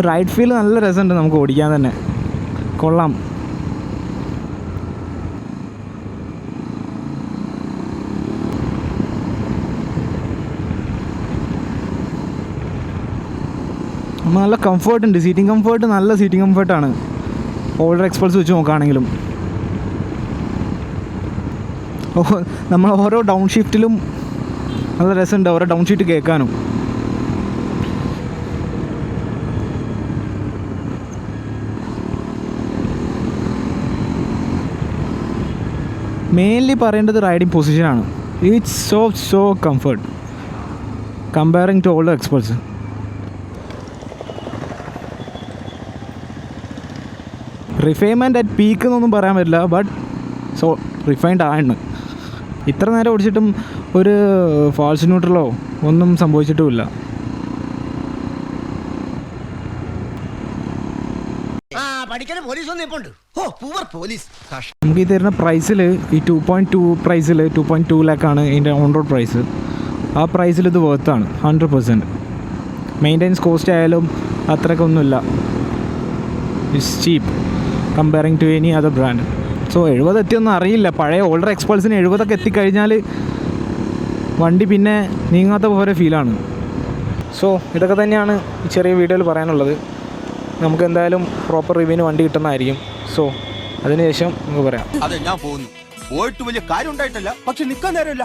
Ride feel നല്ല രസമുണ്ട് നമുക്ക് ഓടിക്കാൻ തന്നെ, കൊള്ളാം. നല്ല കംഫർട്ട് ഉണ്ട്, സീറ്റിംഗ് കംഫർട്ട് നല്ല സീറ്റിംഗ് കംഫർട്ടാണ് ഓൾഡർ എക്സ്പൾസ് വെച്ച് നോക്കുകയാണെങ്കിലും. നമ്മൾ ഓരോ ഡൗൺ ഷിഫ്റ്റിലും നല്ല രസമുണ്ട് ഓരോ ഡൗൺ ഷിഫ്റ്റ് കേൾക്കാനും. മെയിൻലി പറയേണ്ടത് റൈഡിങ് പൊസിഷനാണ്. It's so comfort comparing to older Xpulse. Refinement at peak എന്നൊന്നും പറയാൻ പറ്റില്ല, ബട്ട് സോ റിഫൈൻഡ് ആണ്. ഇത്ര നേരം ഓടിച്ചിട്ടും ഒരു ഫാൾസ് ന്യൂട്രലോ ഒന്നും സംഭവിച്ചിട്ടുമില്ല. നമുക്ക് ഈ തരുന്ന പ്രൈസിൽ ഈ 2.2 പ്രൈസിൽ 2.2 ലാക്കാണ് ഇതിൻ്റെ ഓൺ റോഡ് പ്രൈസ്. ആ പ്രൈസിൽ ഇത് വർത്താണ് 100%. മെയിൻ്റെനൻസ് കോസ്റ്റ് ആയാലും അത്രയ്ക്കൊന്നുമില്ല. It's cheap comparing to any other brand. So 70 എത്തിയൊന്നും അറിയില്ല. പഴയ ഓൾഡർ എക്സ്പൾസിന് 70 എത്തിക്കഴിഞ്ഞാൽ വണ്ടി പിന്നെ നീങ്ങാത്ത പോലെ ഫീലാണ്. സോ ഇതൊക്കെ തന്നെയാണ് ഈ ചെറിയ വീഡിയോയിൽ പറയാനുള്ളത്. നമുക്ക് എന്തായാലും പ്രോപ്പർ റിവ്യൂവിന് വണ്ടി കിട്ടുന്നതായിരിക്കും. സോ അതിനുശേഷം നമുക്ക് പറയാം. അതെ, ഞാൻ പോകുന്നു. പോയിട്ട് വലിയ കാര്യം ഉണ്ടായിട്ടല്ല, പക്ഷെ നിൽക്കാൻ നേരമില്ല.